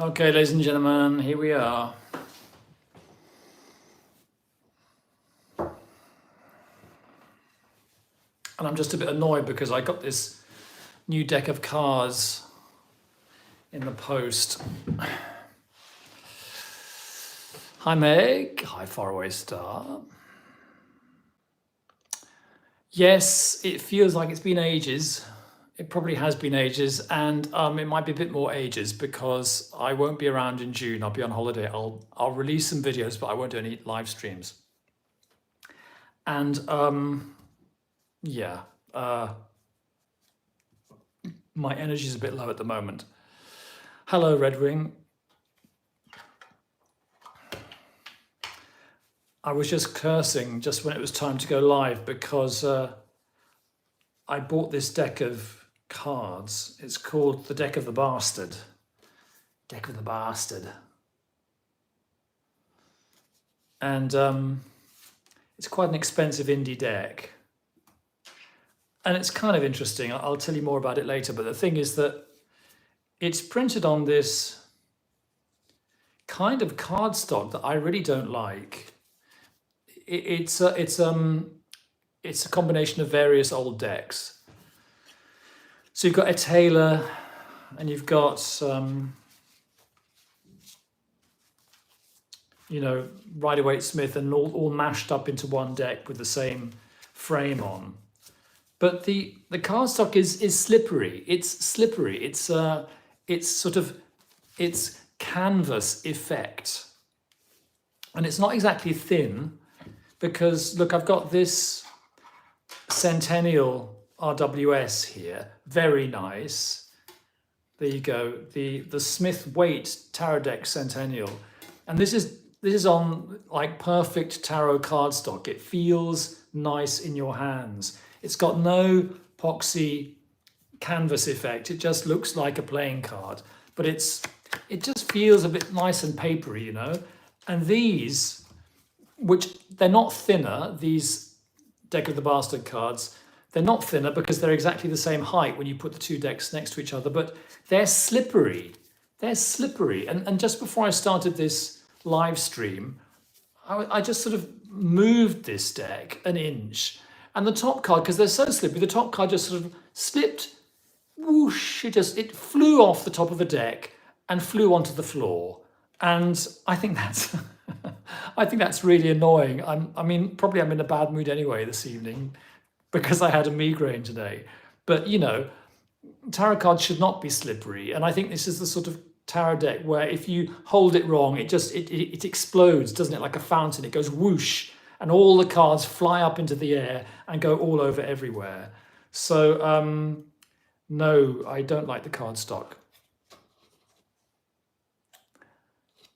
Okay, ladies and gentlemen, here we are. And I'm just a bit annoyed because I got this new deck of cards in the post. Hi Meg, hi Faraway Star. Yes, it feels like it's been ages. It probably has been ages, and it might be a bit more ages because I won't be around in June. I'll be on holiday. I'll release some videos, but I won't do any live streams. And yeah, my energy is a bit low at the moment. Hello, Red Wing. I was just cursing just when it was time to go live because I bought this deck of cards. It's called the Deck of the Bastard. Deck of the Bastard. And it's quite an expensive indie deck. And it's kind of interesting. I'll tell you more about it later. But the thing is that it's printed on this kind of cardstock that I really don't like. It's a combination of various old decks. So you've got a Taylor, and you've got Rider-Waite-Smith, and all mashed up into one deck with the same frame on. But the cardstock is slippery. It's slippery. It's canvas effect, and it's not exactly thin. Because look, I've got this Centennial RWS here, very nice. There you go, the Smith-Waite Tarot Deck Centennial, and this is on like perfect tarot cardstock. It feels nice in your hands. It's got no epoxy canvas effect. It just looks like a playing card, but it just feels a bit nice and papery, you know. And these, which they're not thinner, these Deck of the Bastard cards, they're not thinner because they're exactly the same height when you put the two decks next to each other, but they're slippery. They're slippery. And just before I started this live stream, I just sort of moved this deck an inch. And the top card, because they're so slippery, the top card just sort of slipped, whoosh, it flew off the top of the deck and flew onto the floor. And I think that's I think that's really annoying. Probably I'm in a bad mood anyway this evening because I had a migraine today. But you know, tarot cards should not be slippery. And I think this is the sort of tarot deck where if you hold it wrong, it explodes, doesn't it? Like a fountain, it goes whoosh, and all the cards fly up into the air and go all over everywhere. So no, I don't like the cardstock.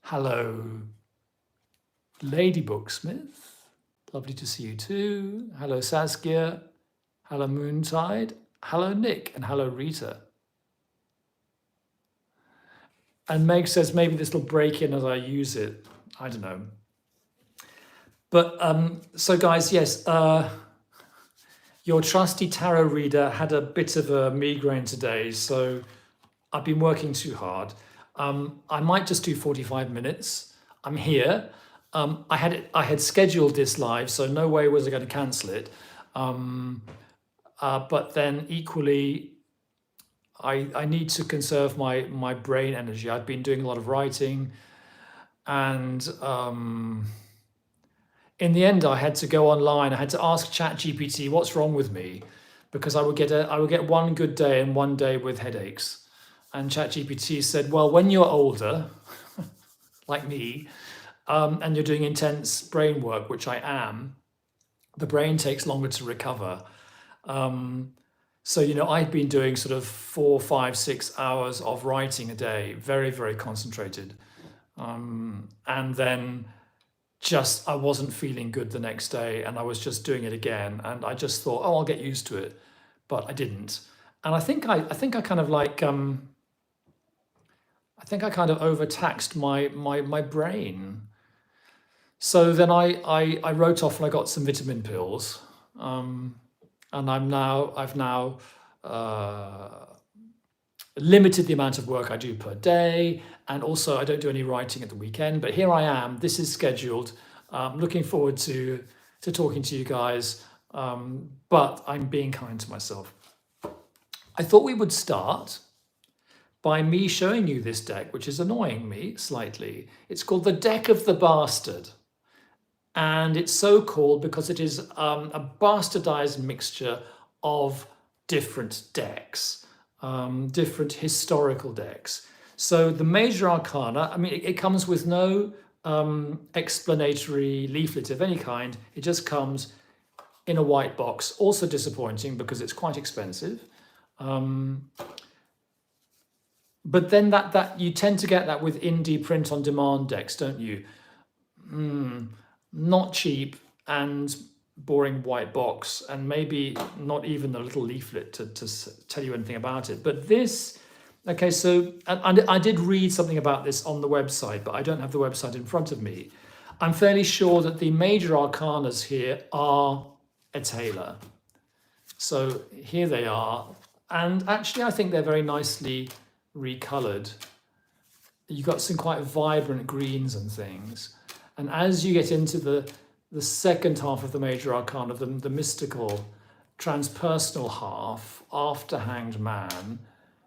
Hello, Lady Booksmith. Lovely to see you too. Hello, Saskia. Hello, Moontide. Hello, Nick. And hello, Rita. And Meg says maybe this will break in as I use it. I don't know. But so guys, yes, your trusty tarot reader had a bit of a migraine today, so I've been working too hard. I might just do 45 minutes. I'm here. I had scheduled this live, so no way was I going to cancel it. But then equally, I need to conserve my brain energy. I've been doing a lot of writing, and in the end, I had to go online. I had to ask ChatGPT what's wrong with me, because I would get one good day and one day with headaches. And ChatGPT said, well, when you're older, like me, and you're doing intense brain work, which I am, the brain takes longer to recover. So, you know, I've been doing sort of 4, 5, 6 hours of writing a day, very, very concentrated. And then just, I wasn't feeling good the next day, and I was just doing it again. And I just thought, oh, I'll get used to it. But I didn't. And I think I kind of like, I think I kind of overtaxed my brain. So then I wrote off and I got some vitamin pills. And I've now limited the amount of work I do per day, and also I don't do any writing at the weekend. But here I am. This is scheduled. Looking forward to talking to you guys. But I'm being kind to myself. I thought we would start by me showing you this deck, which is annoying me slightly. It's called the Deck of the Bastard. And it's so called because it is a bastardized mixture of different decks, different historical decks. So the major arcana, I mean, it comes with no explanatory leaflet of any kind. It just comes in a white box. Also disappointing because it's quite expensive. But then that you tend to get that with indie print-on-demand decks, don't you? Not cheap and boring white box, and maybe not even a little leaflet to tell you anything about it. But this, okay, so I did read something about this on the website, but I don't have the website in front of me. I'm fairly sure that the major arcanas here are a tailor. So here they are. And actually, I think they're very nicely recolored. You've got some quite vibrant greens and things. And as you get into the second half of the major arcana, the mystical, transpersonal half, after Hanged Man,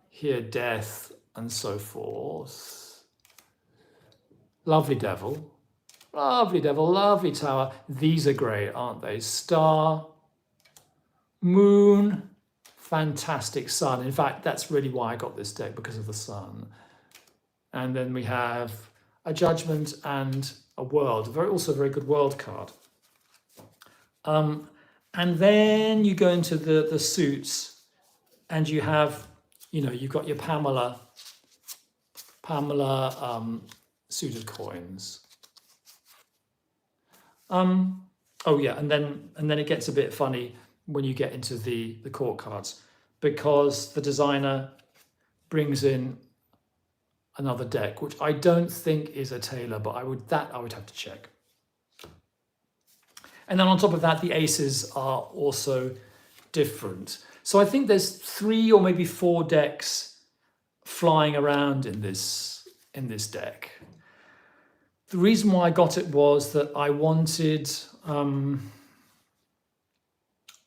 here Death, and so forth. Lovely Devil, lovely Tower. These are great, aren't they? Star, Moon, fantastic Sun. In fact, that's really why I got this deck, because of the Sun. And then we have a Judgment and a World, also a very good World card. And then you go into the suits, and you have, you've got your Pamela suited coins. Oh yeah, and then it gets a bit funny when you get into the court cards, because the designer brings in another deck, which I don't think is a tailor, but I would have to check. And then on top of that, the aces are also different. So I think there's 3 or maybe 4 decks flying around in this deck. The reason why I got it was that I wanted,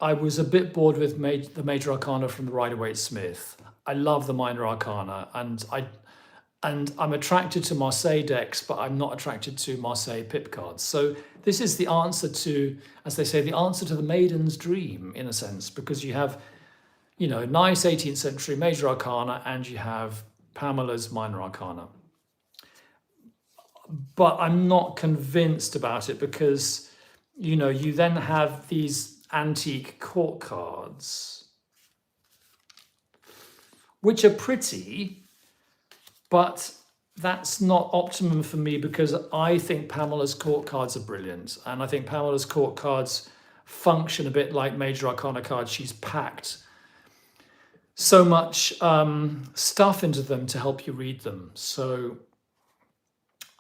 I was a bit bored with the major arcana from the Rider-Waite-Smith. I love the minor arcana, and I'm attracted to Marseille decks, but I'm not attracted to Marseille pip cards. So this is the answer to, as they say, the answer to the maiden's dream, in a sense, because you have, nice 18th century major arcana, and you have Pamela's minor arcana. But I'm not convinced about it, because, you then have these antique court cards, which are pretty, but that's not optimum for me, because I think Pamela's court cards are brilliant. And I think Pamela's court cards function a bit like major arcana cards. She's packed so much stuff into them to help you read them. So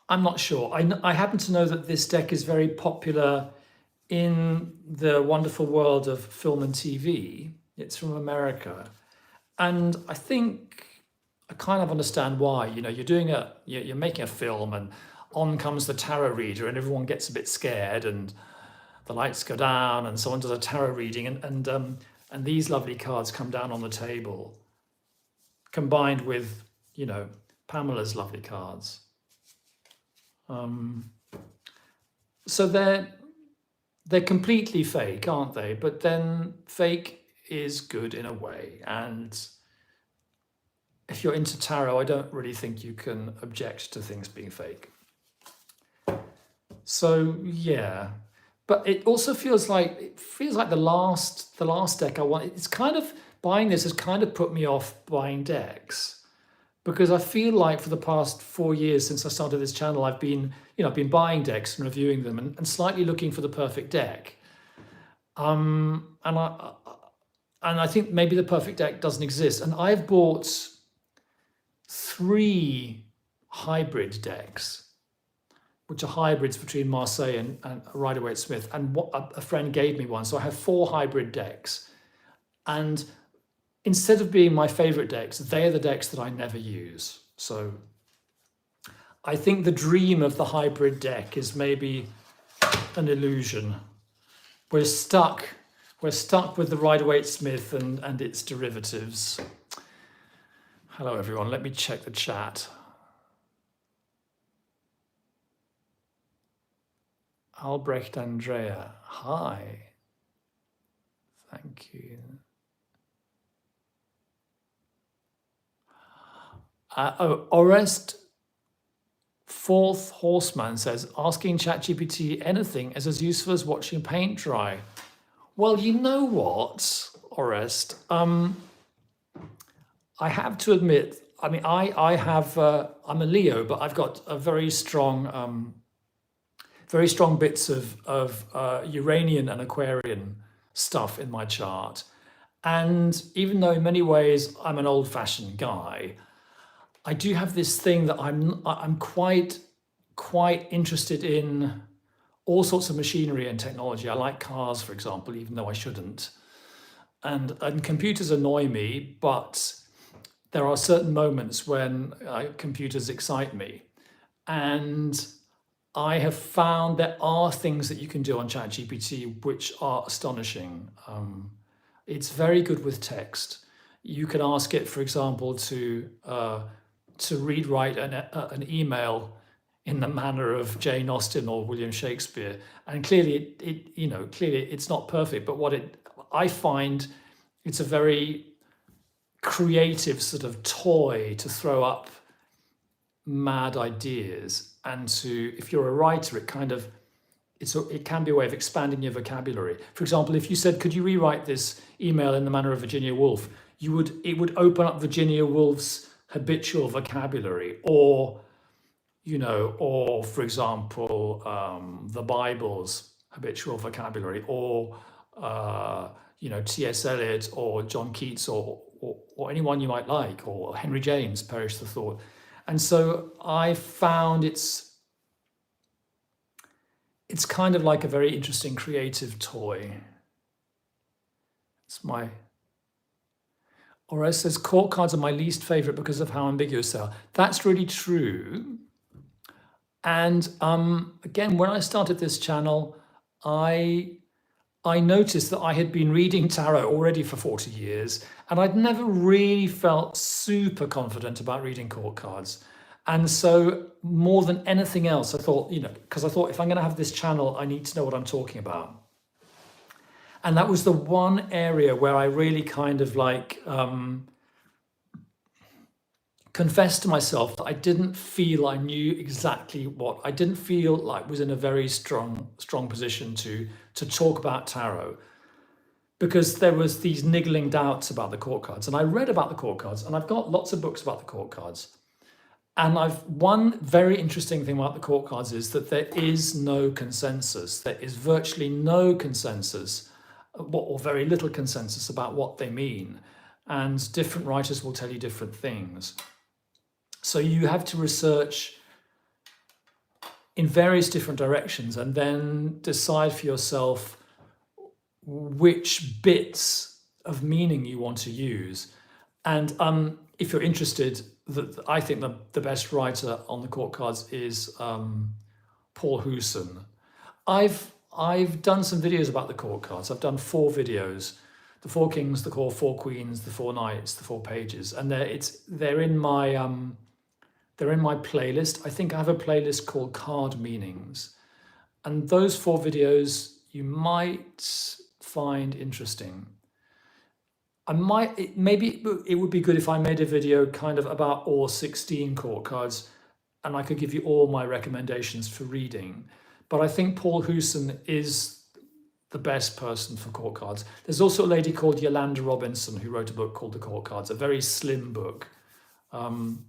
I'm not sure. I happen to know that this deck is very popular in the wonderful world of film and TV. It's from America. And I think I kind of understand why. You're making a film, and on comes the tarot reader, and everyone gets a bit scared, and the lights go down, and someone does a tarot reading, and these lovely cards come down on the table, combined with Pamela's lovely cards. So they're completely fake, aren't they? But then fake is good in a way, and if you're into tarot, I don't really think you can object to things being fake. So yeah, but it also feels like the last deck I want. It's kind of, buying this has kind of put me off buying decks, because I feel like for the past 4 years since I started this channel, I've been buying decks and reviewing them, and slightly looking for the perfect deck. And I think maybe the perfect deck doesn't exist, and I've bought 3 hybrid decks, which are hybrids between Marseille and Rider-Waite-Smith, and a friend gave me one. So I have 4 hybrid decks, and instead of being my favorite decks, they're the decks that I never use. So I think the dream of the hybrid deck is maybe an illusion. We're stuck with the Rider-Waite-Smith and its derivatives. Hello everyone, let me check the chat. Albrecht Andrea, hi. Thank you. Orest Fourth Horseman says, asking ChatGPT anything is as useful as watching paint dry. Well, you know what, Orest? I have to admit, I mean, I'm a Leo, but I've got a very strong bits of Uranian and Aquarian stuff in my chart. And even though in many ways I'm an old-fashioned guy, I do have this thing that I'm quite interested in all sorts of machinery and technology. I like cars, for example, even though I shouldn't. And computers annoy me, but there are certain moments when computers excite me. And I have found there are things that you can do on ChatGPT which are astonishing. It's very good with text. You can ask it, for example, to write an email in the manner of Jane Austen or William Shakespeare, and clearly it's not perfect. But I find it's a very creative sort of toy to throw up mad ideas, and if you're a writer, it can be a way of expanding your vocabulary. For example, if you said, could you rewrite this email in the manner of Virginia Woolf, it would open up Virginia Woolf's habitual vocabulary, or for example, the Bible's habitual vocabulary, or T.S. Eliot or John Keats or anyone you might like, or Henry James, Perish the Thought. And so I found it's kind of like a very interesting creative toy. Or says, court cards are my least favorite because of how ambiguous they are. That's really true. And again, when I started this channel, I noticed that I had been reading tarot already for 40 years, and I'd never really felt super confident about reading court cards. And so more than anything else, I thought, because I thought if I'm going to have this channel, I need to know what I'm talking about. And that was the one area where I really kind of confessed to myself that I didn't feel I knew exactly what. I didn't feel like was in a very strong position to talk about tarot, because there was these niggling doubts about the court cards. And I read about the court cards, and I've got lots of books about the court cards. And one very interesting thing about the court cards is that there is no consensus. There is virtually no consensus, or very little consensus about what they mean. And different writers will tell you different things. So you have to research in various different directions and then decide for yourself which bits of meaning you want to use. And if you're interested, I think the best writer on the court cards is Paul Hewson. I've done some videos about the court cards. I've done 4 videos: the 4 kings, the 4 queens, the 4 knights, the 4 pages, and they're in my playlist. I think I have a playlist called Card Meanings, and those 4 videos you might find interesting. Maybe it would be good if I made a video kind of about all 16 court cards, and I could give you all my recommendations for reading. But I think Paul Hewson is the best person for court cards. There's also a lady called Yolanda Robinson who wrote a book called The Court Cards, a very slim book. And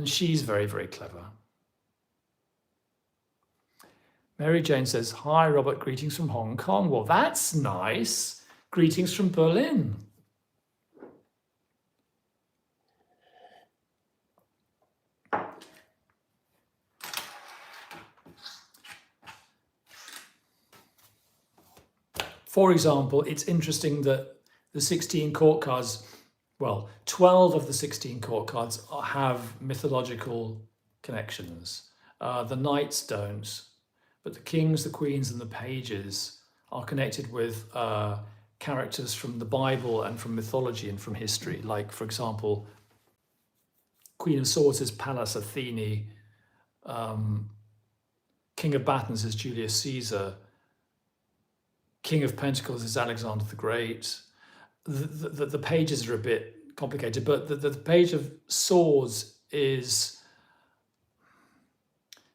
she's very, very clever. Mary Jane says, hi, Robert, greetings from Hong Kong. Well, that's nice. Greetings from Berlin. For example, it's interesting that the 16 court cards well, 12 of the 16 court cards have mythological connections. The knights don't, but the kings, the queens, and the pages are connected with characters from the Bible and from mythology and from history. Like, for example, Queen of Swords is Pallas Athene, King of Battens is Julius Caesar, King of Pentacles is Alexander the Great. The pages are a bit complicated, but the Page of Swords is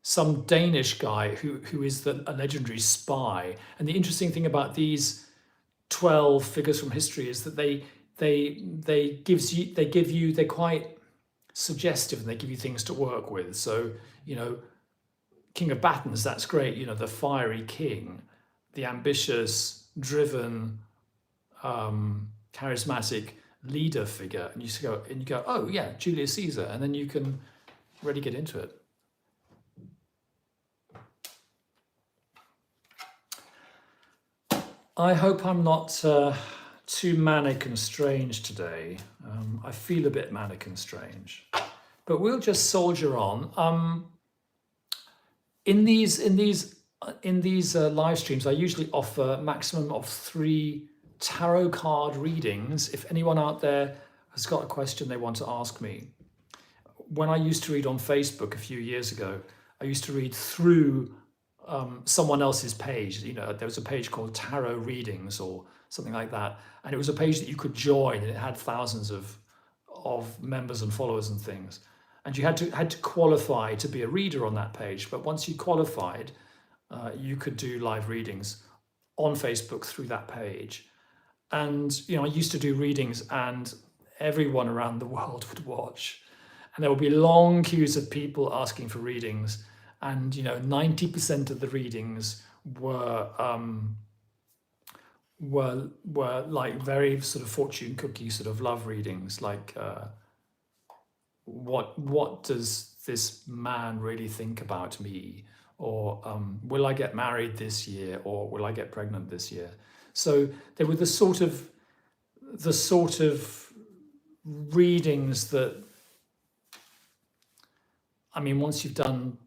some Danish guy who is a legendary spy. And the interesting thing about these 12 figures from history is that they're quite suggestive, and they give you things to work with. So, King of Battens, that's great, the fiery king, the ambitious, driven, charismatic leader figure, and you go, oh yeah, Julius Caesar, and then you can really get into it. I hope I'm not too manic and strange today. I feel a bit manic and strange, but we'll just soldier on. In these live streams, I usually offer a maximum of 3 tarot card readings. If anyone out there has got a question they want to ask me, when I used to read on Facebook a few years ago, I used to read through someone else's page. There was a page called Tarot Readings or something like that, and it was a page that you could join, and it had thousands of members and followers and things. And you had to qualify to be a reader on that page. But once you qualified, you could do live readings on Facebook through that page. And I used to do readings, and everyone around the world would watch, and there would be long queues of people asking for readings. And 90% of the readings were like very sort of fortune cookie sort of love readings, like what does this man really think about me, or will I get married this year, or will I get pregnant this year? So they were the sort of readings that, once you've done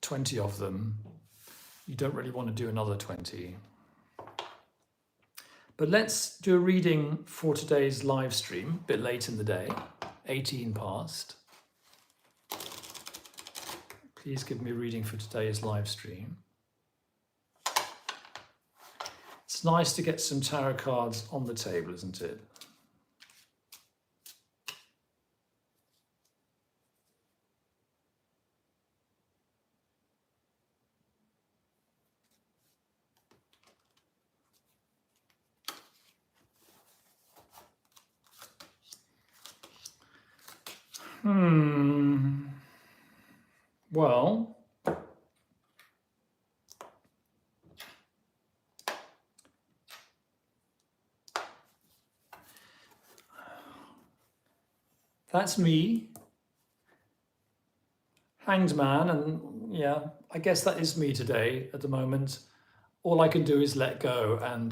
20 of them, you don't really want to do another 20. But let's do a reading for today's live stream, a bit late in the day, 18 past. Please give me a reading for today's live stream. It's nice to get some tarot cards on the table, isn't it? Well, that's me, Hanged Man, and yeah, I guess that is me today at the moment. All I can do is let go and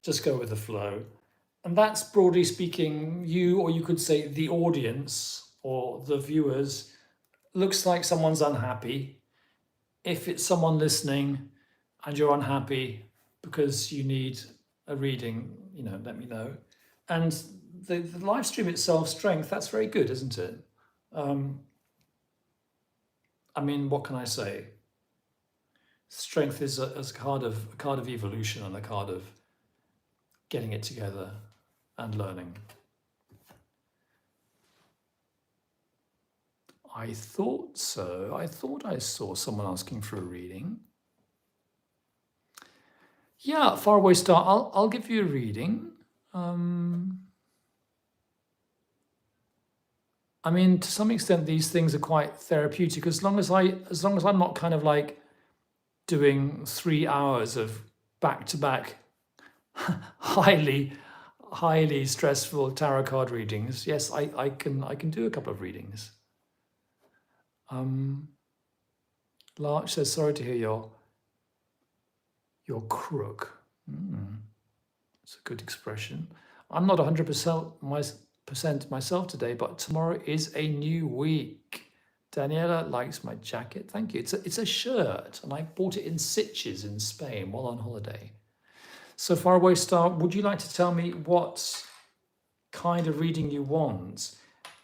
just go with the flow. And that's, broadly speaking, you, or you could say the audience or the viewers. Looks like someone's unhappy. If it's someone listening and you're unhappy because you need a reading, let me know. And the live stream itself, strength, that's very good, isn't it? What can I say? Strength is a card of evolution, and a card of getting it together and learning. I thought so. I thought I saw someone asking for a reading. Yeah, Faraway Star, I'll give you a reading. To some extent, these things are quite therapeutic, as long as I'm not kind of like doing 3 hours of back-to-back highly stressful tarot card readings. Yes, I can do a couple of readings. Larch says, sorry to hear your crook. It's a good expression. I'm not 100% myself today, but tomorrow is a new week. Daniela likes my jacket. Thank you. It's a shirt, and I bought it in Sitges in Spain while on holiday. So Faraway Star, would you like to tell me what kind of reading you want?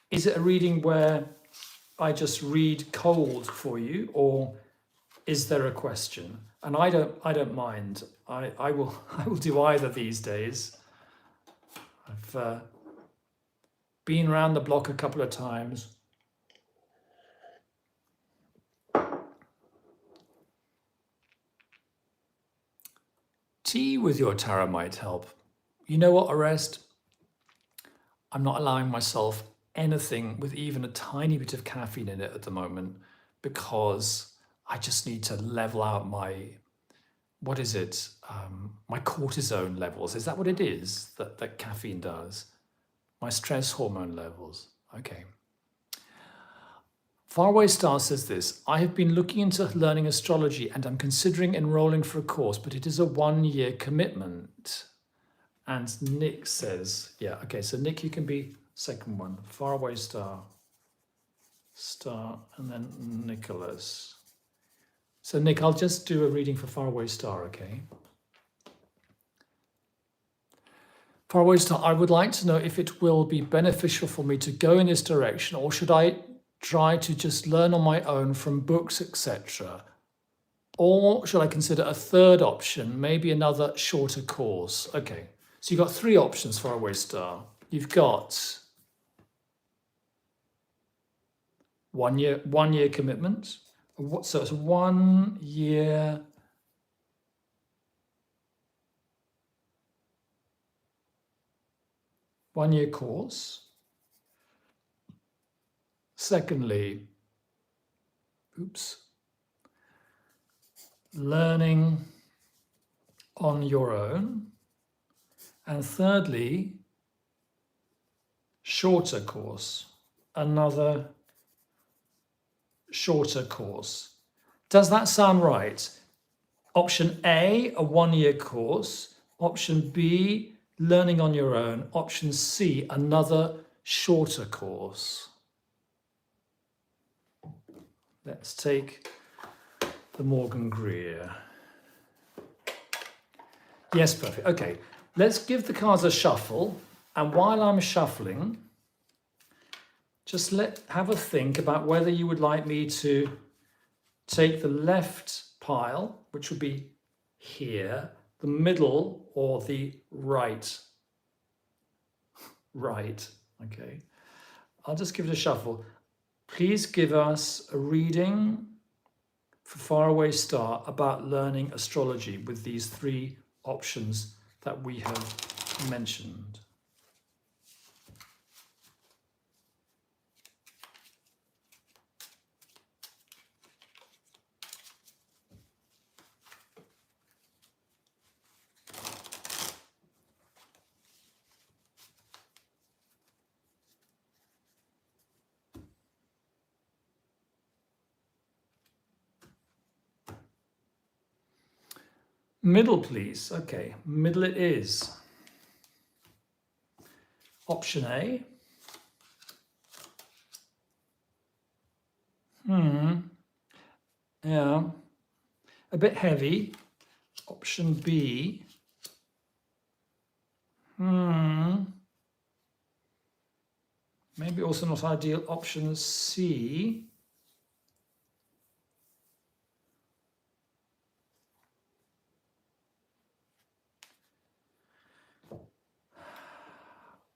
Is it a reading where I just read cold for you, or is there a question? And I don't mind. I will do either these days. I've been around the block a couple of times. Tea with your tarot might help. You know what, Arrest? I'm not allowing myself anything with even a tiny bit of caffeine in it at the moment because I just need to level out my, what is it? My cortisone levels. Is that what it is that caffeine does? My stress hormone levels. Okay. Faraway Star says this: I have been looking into learning astrology and I'm considering enrolling for a course, but it is a 1-year commitment. And Nick says, yeah, okay, so Nick, you can be second one. Faraway Star, and then Nicholas. So Nick, I'll just do a reading for Faraway Star, okay? Faraway Star, I would like to know if it will be beneficial for me to go in this direction, or should I try to just learn on my own from books, etc.? Or should I consider a third option, maybe another shorter course? Okay, so you've got 3 options, Faraway Star. You've got 1 year commitment. So it's 1 year. One-year course. Secondly, learning on your own. And thirdly, shorter course, another shorter course. Does that sound right? Option A, a 1-year course. Option B, learning on your own. Option C, another shorter course. Let's take the Morgan Greer. Yes, perfect. Okay, let's give the cards a shuffle. And while I'm shuffling, just have a think about whether you would like me to take the left pile, which would be here, the middle, or the right. Right, okay. I'll just give it a shuffle. Please give us a reading for Faraway Star about learning astrology with these 3 options that we have mentioned. Middle, please. Okay, middle it is. Option A. Yeah, a bit heavy. Option B. Maybe also not ideal. Option C.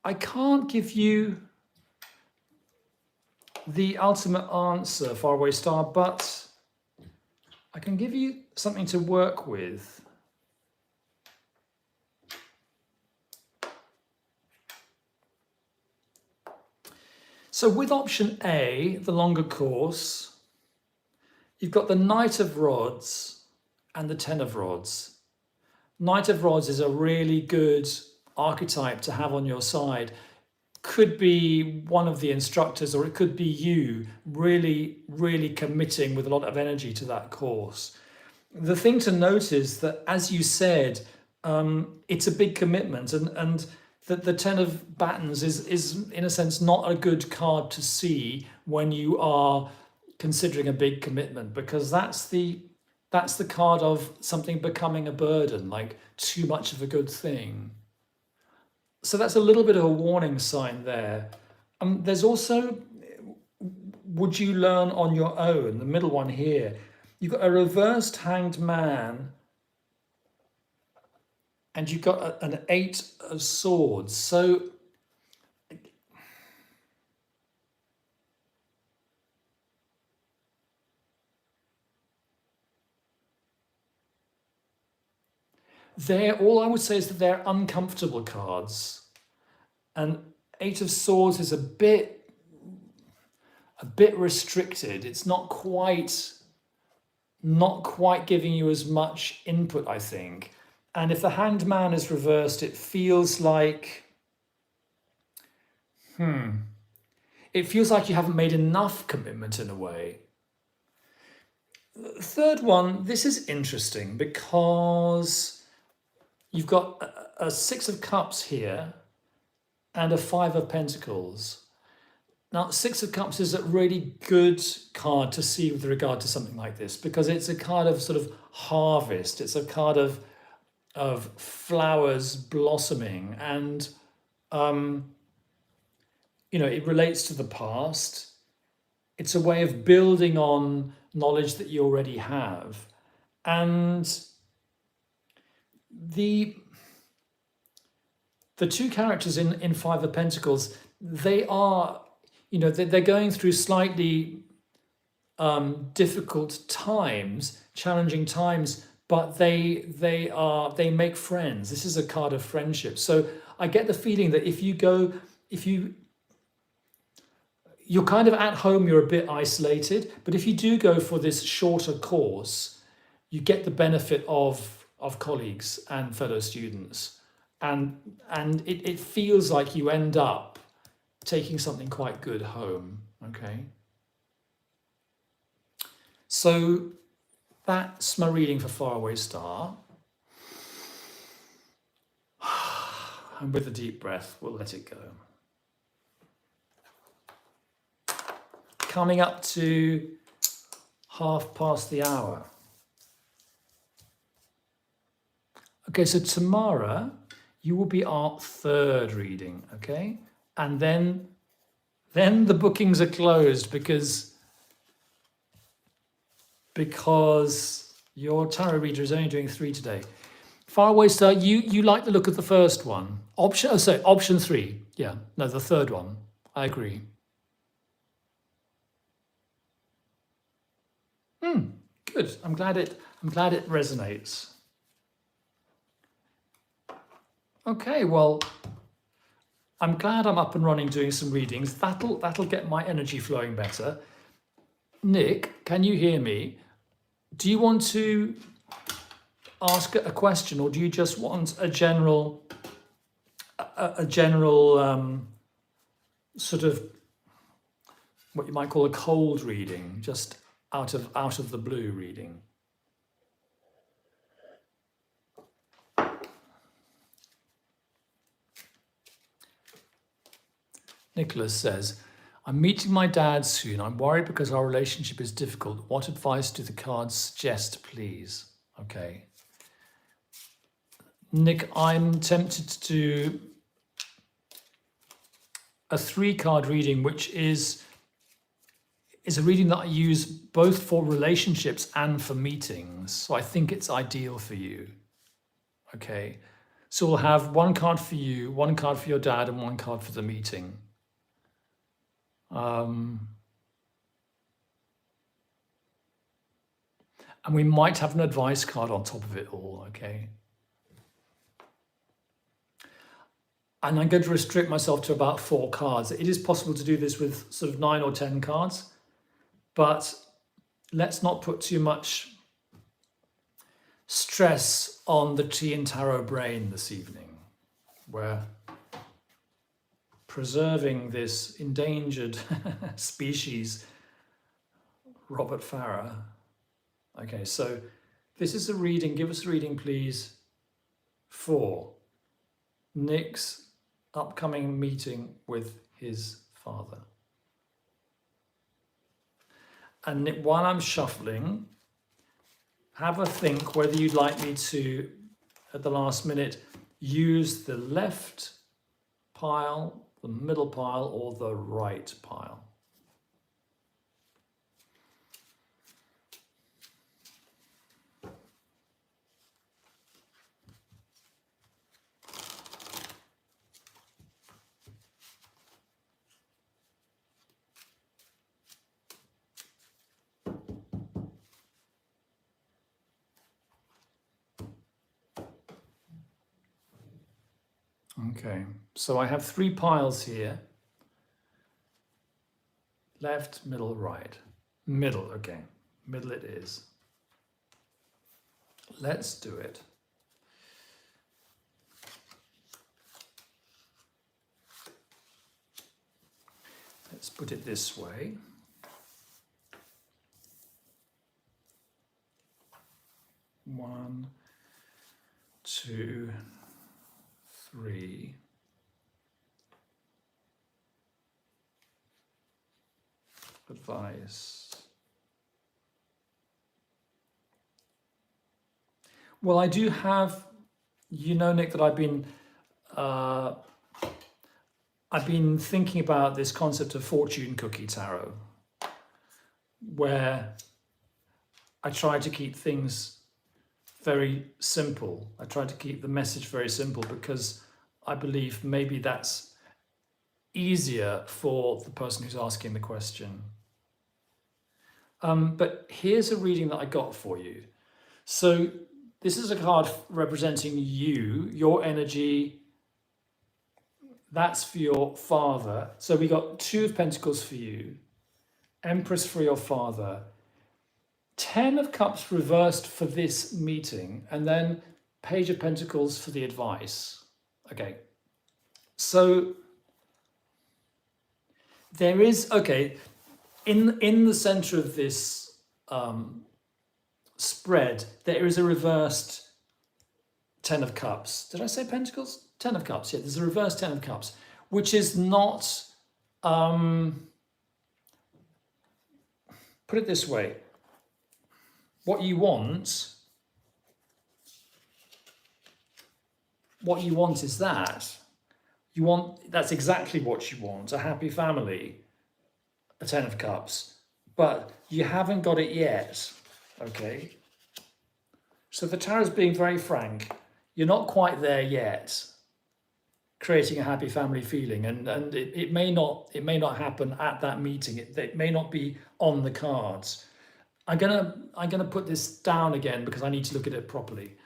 I can't give you the ultimate answer, Faraway Star, but I can give you something to work with. So with option A, the longer course, you've got the Knight of Rods and the Ten of Rods. Knight of Rods is a really good archetype to have on your side. Could be one of the instructors, or it could be you really committing with a lot of energy to that course. The thing to note is that, as you said, it's a big commitment, and that the Ten of Battens is in a sense not a good card to see when you are considering a big commitment, because that's the card of something becoming a burden, like too much of a good thing. So that's a little bit of a warning sign there. There's also, would you learn on your own? The middle one here. You've got a reversed Hanged Man, and you've got an Eight of Swords. So all I would say is that they're uncomfortable cards. And Eight of Swords is a bit restricted. It's not quite giving you as much input, I think. And if the Hanged Man is reversed, it feels like it feels like you haven't made enough commitment in a way. The third one, this is interesting because you've got a Six of Cups here and a Five of Pentacles. Now, Six of Cups is a really good card to see with regard to something like this, because it's a card of sort of harvest. It's a card of flowers blossoming, and it relates to the past. It's a way of building on knowledge that you already have. And the two characters in Five of Pentacles, they are, they're going through slightly difficult times, challenging times, but they make friends. This is a card of friendship. So I get the feeling that you're kind of at home, you're a bit isolated, but if you do go for this shorter course, you get the benefit of colleagues and fellow students. And it feels like you end up taking something quite good home, okay? So that's my reading for Faraway Star. And with a deep breath, we'll let it go. Coming up to 1:30. Okay, so tomorrow you will be our third reading, okay? And then the bookings are closed because your tarot reader is only doing 3 today. Faraway Star, you like the look of the first one. Option 3. Yeah, no, the third one. I agree. Good. I'm glad it resonates. Okay, well, I'm glad I'm up and running doing some readings. That'll get my energy flowing better. Nick, can you hear me? Do you want to ask a question, or do you just want a general sort of what you might call a cold reading, just out of the blue reading? Nicholas says, I'm meeting my dad soon. I'm worried because our relationship is difficult. What advice do the cards suggest, please? Okay. Nick, I'm tempted to do a 3-card reading, which is a reading that I use both for relationships and for meetings. So I think it's ideal for you. Okay. So we'll have 1 card for you, 1 card for your dad, and 1 card for the meeting. And we might have an advice card on top of it all, okay? And I'm going to restrict myself to about 4 cards. It is possible to do this with sort of 9 or 10 cards, but let's not put too much stress on the tea and tarot brain this evening. We're preserving this endangered species, Robert Farrar. Okay, so this is a reading. Give us a reading, please, for Nick's upcoming meeting with his father. And while I'm shuffling, have a think whether you'd like me to, at the last minute, use the left pile, the middle pile, or the right pile. Okay, so I have 3 piles here. Left, middle, right. Middle, okay. Middle it is. Let's do it. Let's put it this way. One, 2, 3. Advice. Well, I do have, Nick, that I've been thinking about this concept of fortune cookie tarot, where I try to keep things very simple. I try to keep the message very simple because I believe maybe that's easier for the person who's asking the question. But here's a reading that I got for you. So this is a card representing you, your energy. That's for your father. So we got 2 of Pentacles for you, Empress for your father, 10 of Cups reversed for this meeting, and then Page of Pentacles for the advice. Okay, so there is, okay, in the center of this spread, there is a reversed 10 of Cups. Did I say Pentacles? 10 of Cups, yeah, there's a reversed 10 of Cups, which is not, put it this way, what you want is that. That's exactly what you want, a happy family, a 10 of Cups, but you haven't got it yet, okay? So the tarot's being very frank. You're not quite there yet, creating a happy family feeling, and it may not happen at that meeting. It may not be on the cards. I'm gonna put this down again because I need to look at it properly.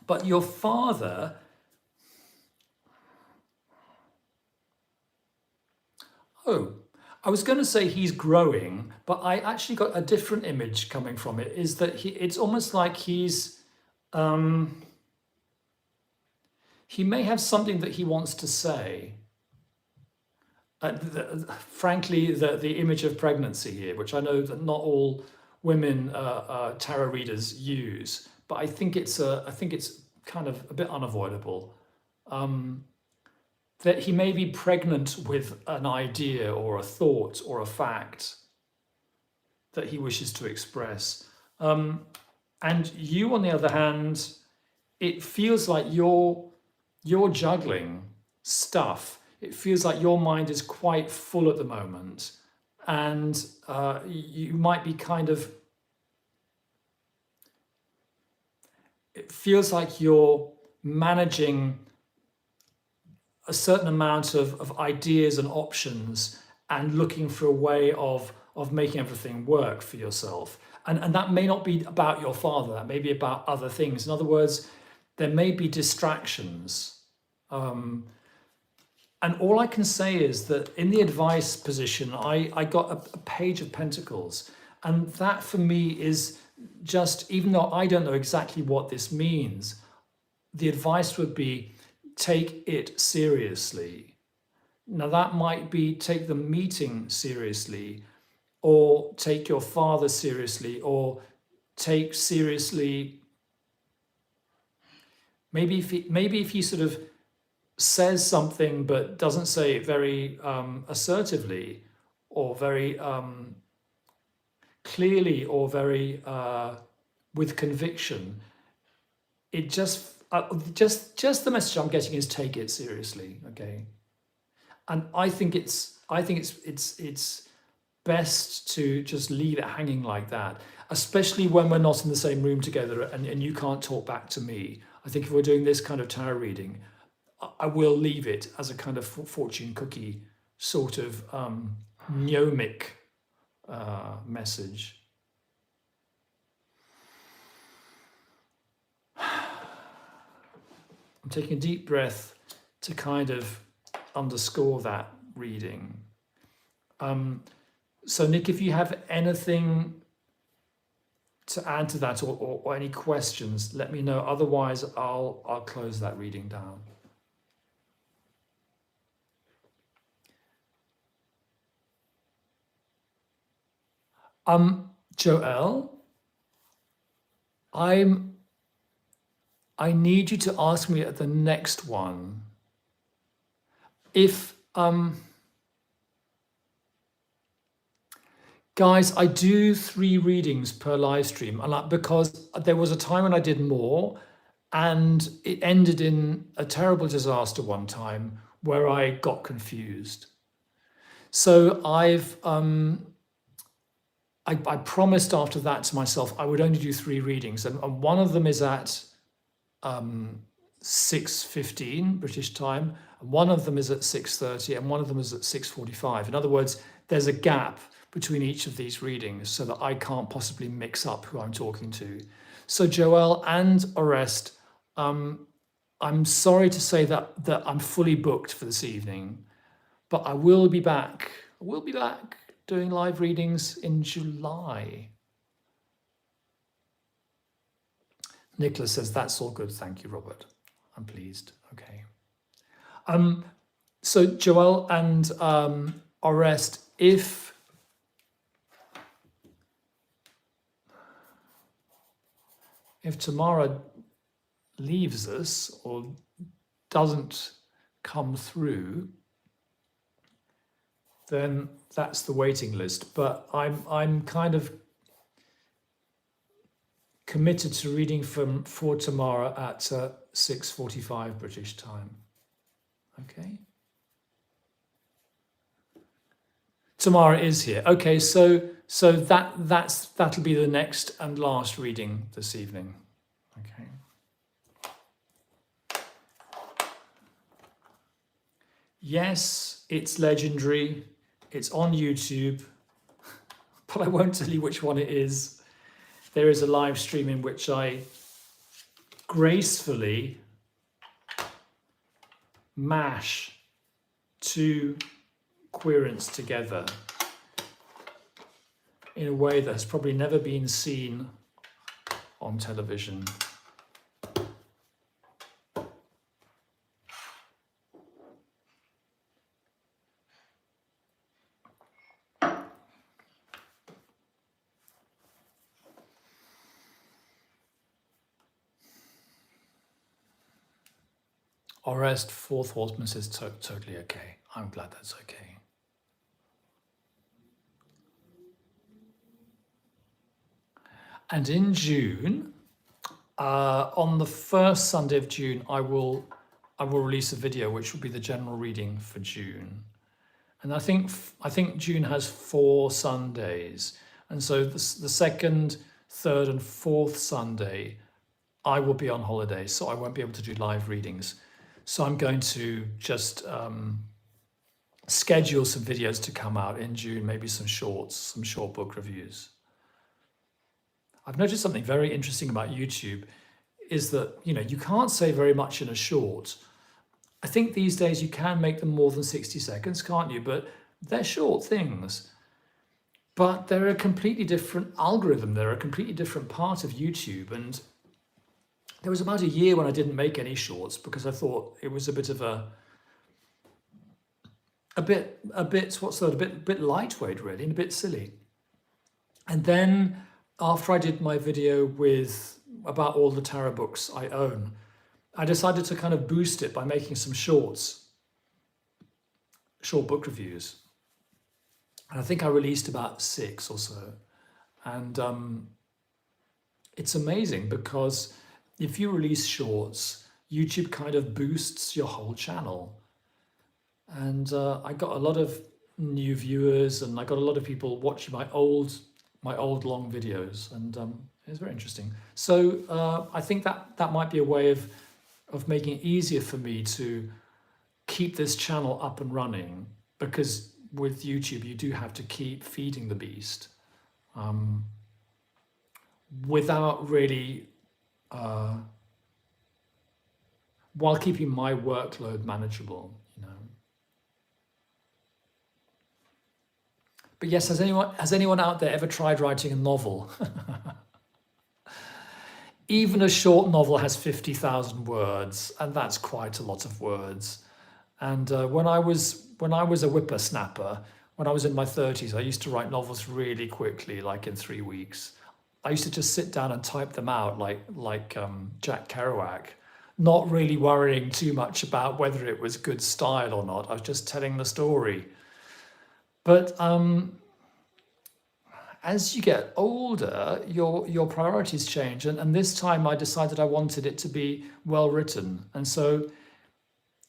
But your father, I was going to say he's growing, but I actually got a different image coming from it. Is that it's almost like he may have something that he wants to say. Frankly, the image of pregnancy here, which I know that not all women tarot readers use, but I think it's kind of a bit unavoidable. That he may be pregnant with an idea or a thought or a fact that he wishes to express. And you, on the other hand, it feels like you're juggling stuff. It feels like your mind is quite full at the moment, and you might be kind of, it feels like you're managing a certain amount of ideas and options and looking for a way of making everything work for yourself. And that may not be about your father, that may be about other things. In other words, there may be distractions. And all I can say is that in the advice position, I got a Page of Pentacles. And that for me is just, even though I don't know exactly what this means, the advice would be, take it seriously. Now that might be take the meeting seriously, or take your father seriously, or take seriously, maybe if you sort of says something but doesn't say it very assertively or very clearly or very with conviction, it just the message I'm getting is take it seriously, okay? And I think it's best to just leave it hanging like that, especially when we're not in the same room together and you can't talk back to me. I think if we're doing this kind of tarot reading, I will leave it as a kind of fortune cookie sort of gnomic message. I'm taking a deep breath to kind of underscore that reading. So Nick, if you have anything to add to that or any questions, let me know. Otherwise, I'll close that reading down. Joelle, I need you to ask me at the next one if guys, I do 3 readings per live stream, and because there was a time when I did more, and it ended in a terrible disaster one time where I got confused. So I promised after that to myself I would only do 3 readings, and one of them is at 6:15 British time, and one of them is at 6:30, and one of them is at 6:45. In other words, there's a gap between each of these readings so that I can't possibly mix up who I'm talking to. So Joelle and Orest, I'm sorry to say that I'm fully booked for this evening, but I will be back. I will be back doing live readings in July. Nicholas says, that's all good. Thank you, Robert. I'm pleased. Okay. So Joelle and Orest, if Tamara leaves us or doesn't come through, then that's the waiting list. But I'm kind of committed to reading for Tamara at 6:45 British time. Okay. Tamara is here. Okay, so that'll be the next and last reading this evening. Okay. Yes, it's legendary. It's on YouTube, but I won't tell you which one it is. There is a live stream in which I gracefully mash 2 querents together in a way that has probably never been seen on television. Orest, Fourth Horseman, says totally okay. I'm glad that's okay. And in June, on the first Sunday of June, I will release a video which will be the general reading for June. And I think June has 4 Sundays, and so the second, third, and fourth Sunday, I will be on holiday, so I won't be able to do live readings. So I'm going to just schedule some videos to come out in June, maybe some short book reviews. I've noticed something very interesting about YouTube is that, you can't say very much in a short. I think these days you can make them more than 60 seconds, can't you? But they're short things. But they're a completely different algorithm. They're a completely different part of YouTube. And there was about a year when I didn't make any shorts because I thought it was a bit of a bit lightweight really, and a bit silly. And then after I did my video about all the tarot books I own, I decided to kind of boost it by making some short book reviews. And I think I released about 6 or so. And it's amazing because if you release shorts, YouTube kind of boosts your whole channel. And I got a lot of new viewers, and I got a lot of people watching my old long videos, and it was very interesting. So I think that might be a way of making it easier for me to keep this channel up and running, because with YouTube you do have to keep feeding the beast without really while keeping my workload manageable, you know. But yes, has anyone out there ever tried writing a novel? Even a short novel has 50,000 words, and that's quite a lot of words. And when I was a whippersnapper, when I was in my 30s, I used to write novels really quickly, like in 3 weeks. I used to just sit down and type them out like Jack Kerouac, not really worrying too much about whether it was good style or not. I was just telling the story. But as you get older, your priorities change. And this time I decided I wanted it to be well written. And so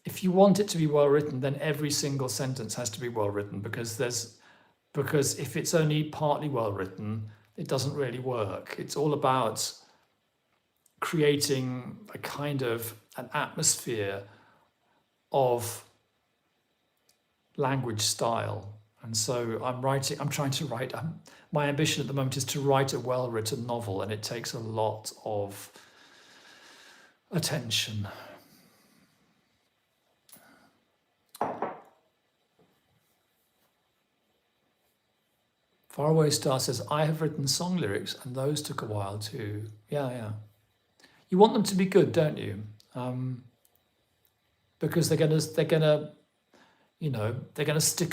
if you want it to be well written, then every single sentence has to be well written, because if it's only partly well written, it doesn't really work. It's all about creating a kind of an atmosphere of language style. And so I'm trying to write, my ambition at the moment is to write a well-written novel, and it takes a lot of attention. Faraway Star says, I have written song lyrics, and those took a while too. Yeah. You want them to be good, don't you? Because they're gonna stick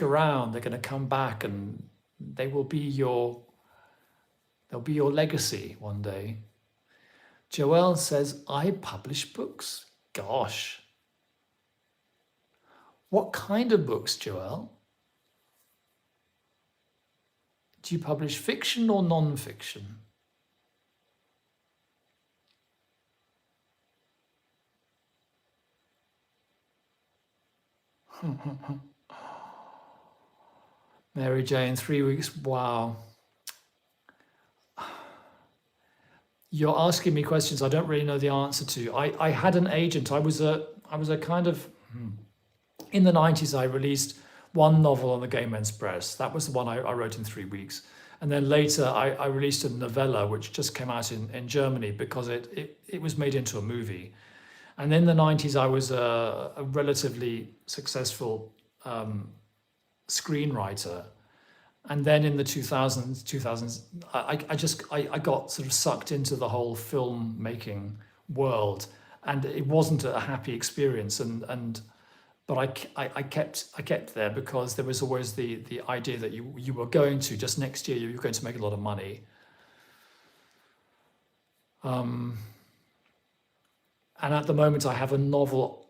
around. They're gonna come back, and they'll be your legacy one day. Joelle says, I publish books. Gosh. What kind of books, Joelle? Do you publish fiction or non-fiction? Mary Jane, 3 weeks. Wow. You're asking me questions I don't really know the answer to. I had an agent. I was a kind of, in the 90s, I released one novel on the Gay Men's Press. That was the one I wrote in 3 weeks. And then later I released a novella, which just came out in Germany because it was made into a movie. And in the 90s, I was a relatively successful screenwriter. And then in the 2000s, I got sort of sucked into the whole filmmaking world, and it wasn't a happy experience. But I kept there because there was always the idea that you were going to, just next year, you were going to make a lot of money. And at the moment, I have a novel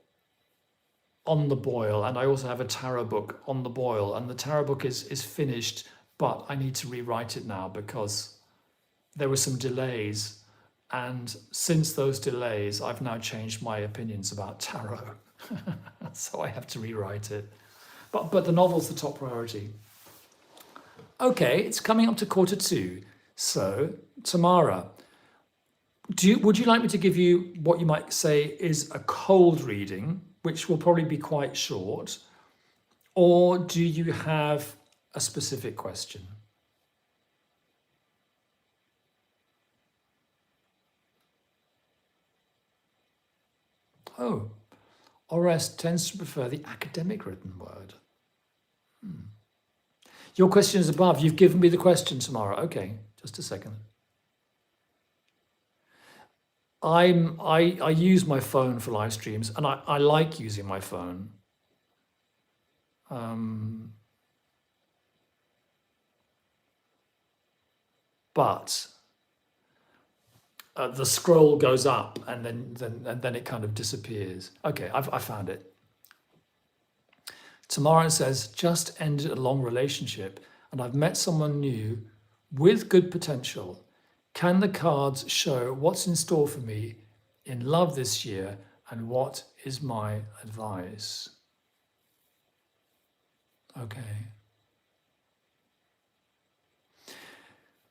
on the boil, and I also have a tarot book on the boil. And the tarot book is finished, but I need to rewrite it now because there were some delays. And since those delays, I've now changed my opinions about tarot. So I have to rewrite it. But the novel's the top priority. Okay, it's coming up to 1:45. So, Tamara, would you like me to give you what you might say is a cold reading, which will probably be quite short, or do you have a specific question? Oh, Ores tends to prefer the academic written word. Your question is above. You've given me the question, Tamara. Okay, just a second. I use my phone for live streams, and I like using my phone. But the scroll goes up and then it kind of disappears. Okay, I found it. Tomorrow says, just ended a long relationship and I've met someone new with good potential. Can the cards show what's in store for me in love this year and what is my advice? Okay.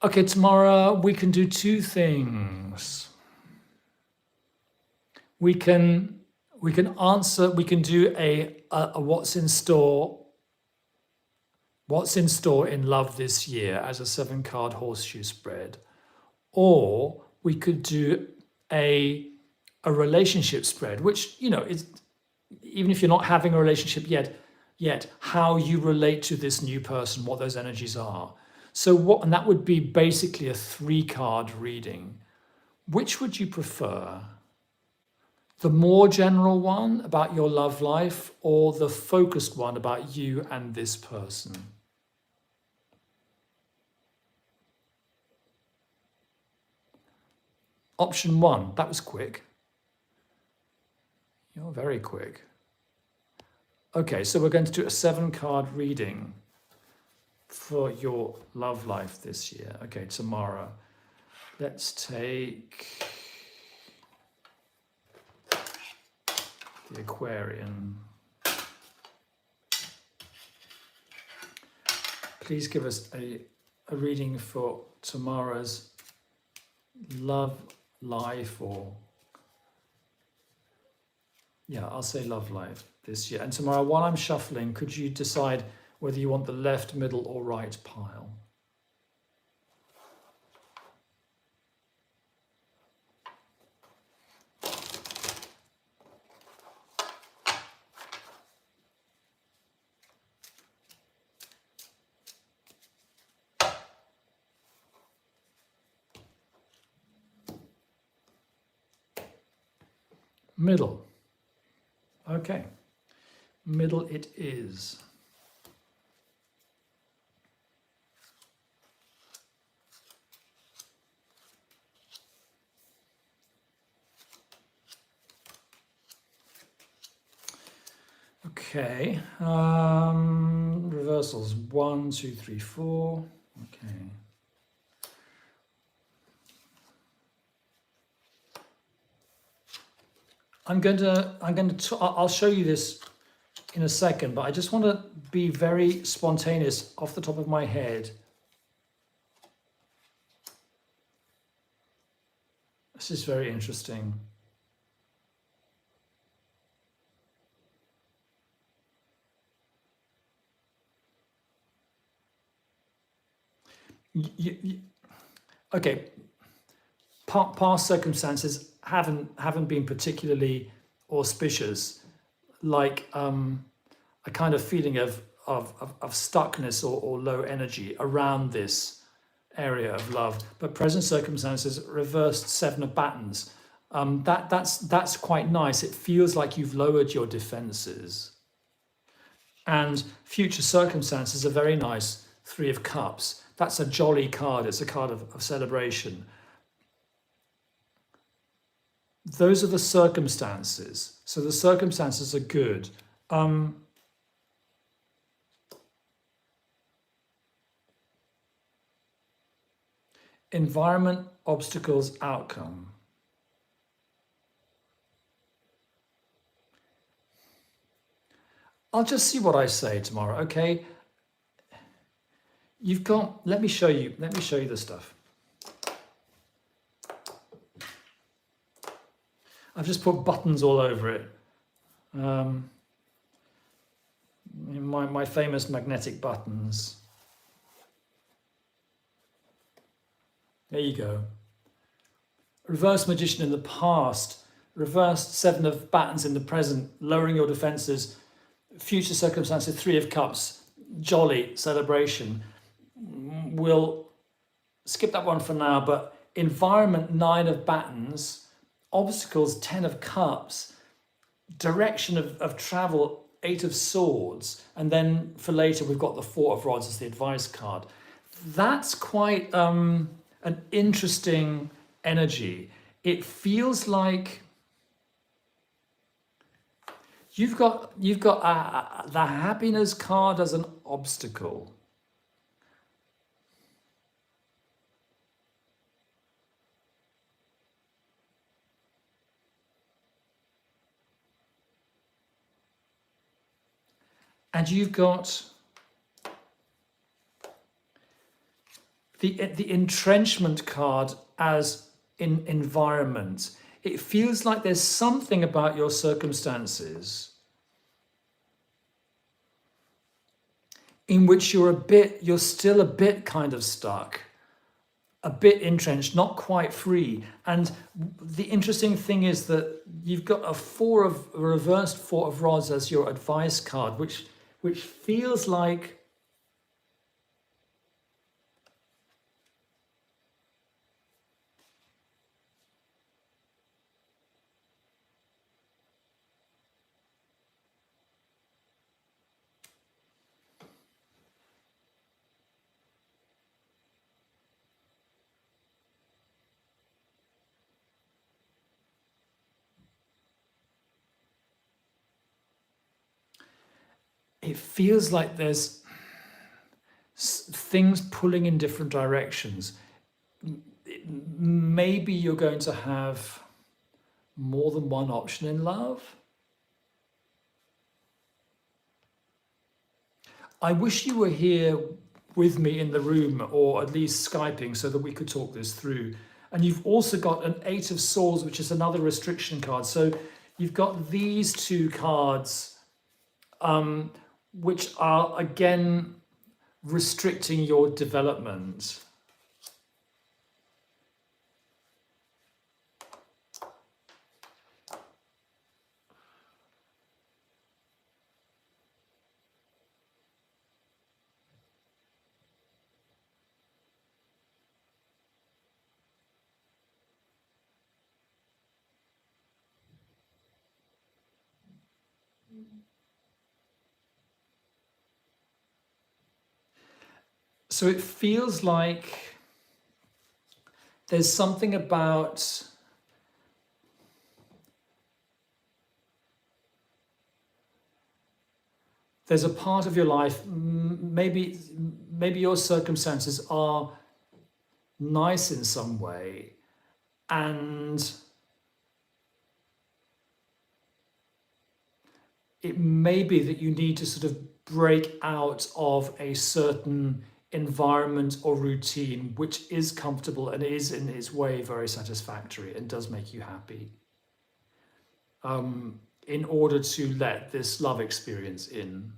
Okay, tomorrow we can do two things. We can answer, we can do a what's in store in love this year as a 7-card horseshoe spread. Or we could do a relationship spread, which, is, even if you're not having a relationship yet, how you relate to this new person, what those energies are. So and that would be basically a 3-card reading. Which would you prefer? The more general one about your love life or the focused one about you and this person? Option 1, that was quick. You're very quick. Okay, so we're going to do a 7-card reading for your love life this year. Okay, tomorrow. Let's take the Aquarian. Please give us a reading for tomorrow's love life, or I'll say love life this year. And tomorrow, while I'm shuffling, could you decide whether you want the left, middle, or right pile? Middle. Okay, middle it is. Okay, reversals 1, 2, 3, 4. Okay. I'll show you this in a second, but I just want to be very spontaneous off the top of my head. This is very interesting. Okay, past circumstances haven't been particularly auspicious, like a kind of feeling of stuckness or low energy around this area of love. But present circumstances, reversed 7 of battens. That's quite nice. It feels like you've lowered your defenses. And future circumstances are very nice. 3 of cups. That's a jolly card. It's a card of celebration. Those are the circumstances. So the circumstances are good. Environment, obstacles, outcome. I'll just see what I say tomorrow, okay? You've got, let me show you the stuff. I've just put buttons all over it. My famous magnetic buttons. There you go. Reverse magician in the past, reversed 7 of battens in the present, lowering your defenses, future circumstances, 3 of cups, jolly celebration. We'll skip that one for now, but environment, 9 of battens, obstacles, 10 of cups, direction of travel, 8 of swords, and then for later we've got the 4 of rods as the advice card. That's quite an interesting energy. It feels like you've got the happiness card as an obstacle. And you've got the entrenchment card as in environment. It feels like there's something about your circumstances in which you're still a bit kind of stuck, a bit entrenched, not quite free. And the interesting thing is that you've got a reversed four of rods as your advice card, which feels like it feels like there's things pulling in different directions. Maybe you're going to have more than one option in love. I wish you were here with me in the room, or at least Skyping, so that we could talk this through. And you've also got an Eight of Swords, which is another restriction card. So you've got these two cards, which are, again, restricting your development. So it feels like there's something about there's a part of your life, maybe your circumstances are nice in some way, and it may be that you need to sort of break out of a certain environment or routine which is comfortable and is in its way very satisfactory and does make you happy, in order to let this love experience in.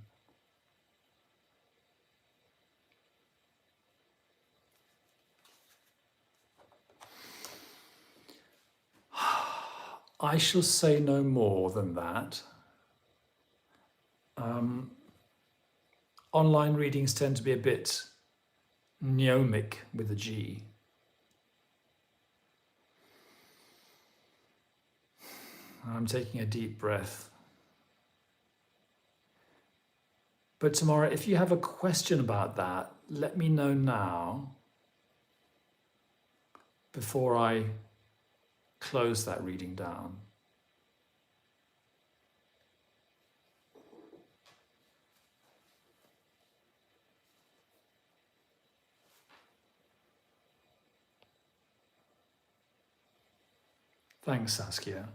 I shall say no more than that. Online readings tend to be a bit gnomic with a G. I'm taking a deep breath. But Tamara, if you have a question about that, let me know now before I close that reading down. Thanks, Saskia.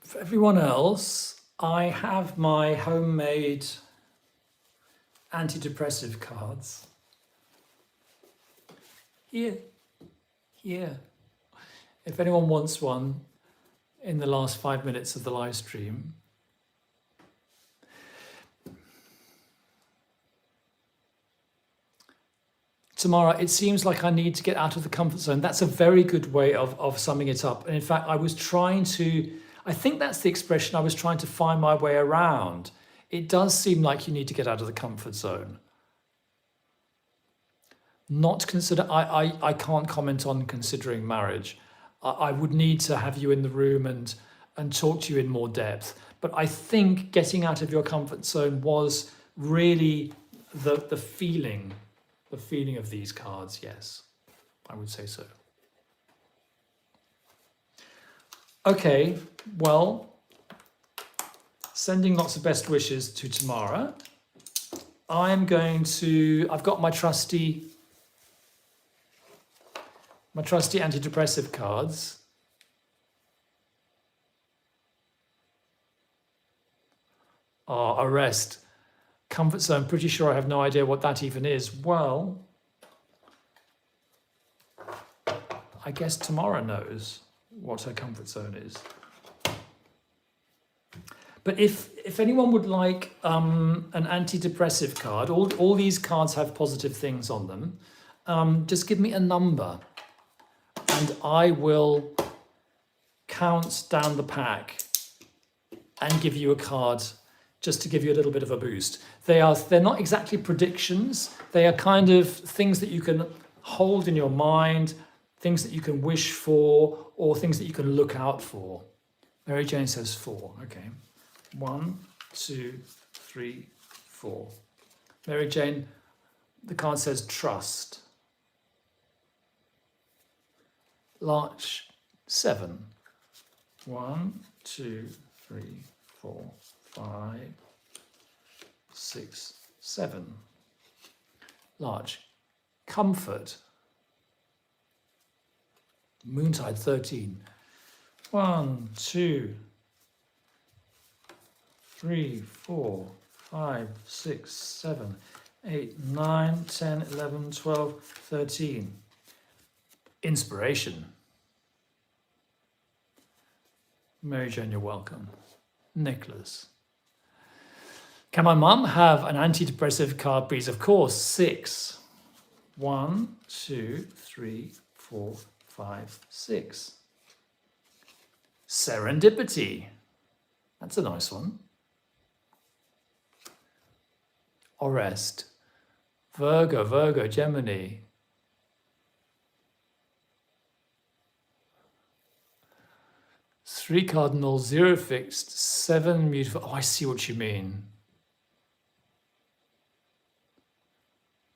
For everyone else, I have my homemade antidepressive cards. Here. If anyone wants one in the last 5 minutes of the live stream. Tamara, it seems like I need to get out of the comfort zone. That's a very good way of summing it up. And in fact, I think that's the expression, I was trying to find my way around. It does seem like you need to get out of the comfort zone. Not consider, I can't comment on considering marriage. I would need to have you in the room and talk to you in more depth. But I think getting out of your comfort zone was really the feeling of these cards. Yes, I would say so. Okay, well, sending lots of best wishes to Tamara. I've got my trusty antidepressive cards. Arrest. Comfort zone, pretty sure I have no idea what that even is. Well, I guess Tamara knows what her comfort zone is. But if anyone would like an antidepressive card, all these cards have positive things on them, just give me a number and I will count down the pack and give you a card just to give you a little bit of a boost. They're not exactly predictions. They are kind of things that you can hold in your mind, things that you can wish for, or things that you can look out for. Mary Jane says 4. Okay. 1, 2, 3, 4. Mary Jane, the card says trust. Larch, 7. 1, 2, 3, 4, 5, 6, 7. Large, comfort. Moontide, 13. 1, 2, 3, 4, 5, 6, 7, 8, 9, 10, 11, 12, 13. Inspiration. Mary Jane, you're welcome. Nicholas. Can my mum have an antidepressive card, please? Of course. 6. 1, 2, 3, 4, 5, 6. Serendipity. That's a nice one. Orest. Virgo, Gemini. 3 cardinal, 0 fixed, 7 mutable. Oh, I see what you mean.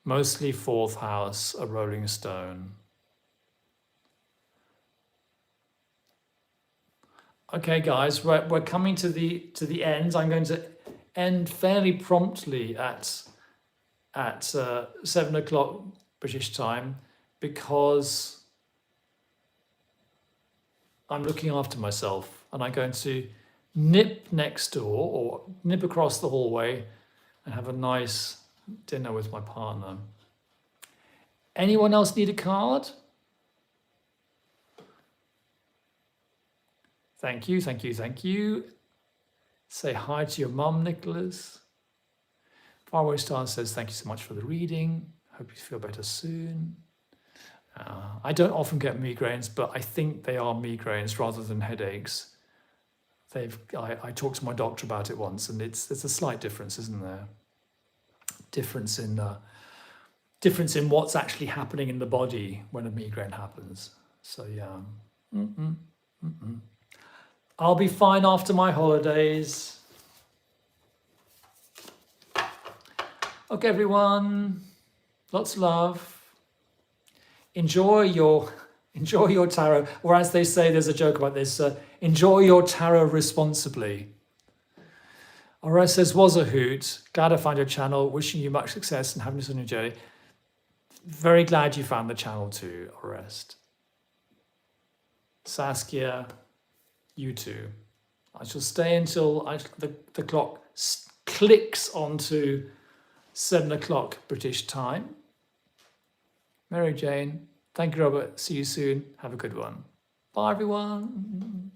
Mostly 4th house, a rolling stone. Okay, guys, we're coming to the end. I'm going to end fairly promptly at 7 o'clock British time because I'm looking after myself and I'm going to nip next door or nip across the hallway and have a nice dinner with my partner. Anyone else need a card? Thank you, thank you, thank you. Say hi to your mum, Nicholas. Faraway Star says, thank you so much for the reading. Hope you feel better soon. I don't often get migraines, but I think they are migraines rather than headaches. I talked to my doctor about it once, and there's a slight difference, isn't there? Difference in what's actually happening in the body when a migraine happens. So yeah. I'll be fine after my holidays. Okay, everyone. Lots of love. Enjoy your tarot, or as they say, there's a joke about this, enjoy your tarot responsibly. Aura says, was a hoot. Glad I found your channel. Wishing you much success and happiness on your journey. Very glad you found the channel too, Orest. Saskia, you too. I shall stay until the clock clicks onto 7 o'clock British time. Mary Jane, thank you, Robert. See you soon. Have a good one. Bye, everyone.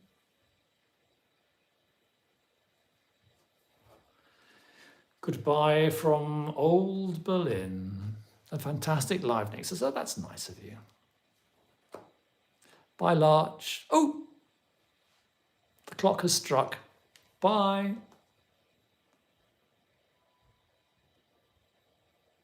Goodbye from old Berlin. A fantastic live Nick says, oh, that's nice of you. Bye, Larch. Oh, the clock has struck. Bye.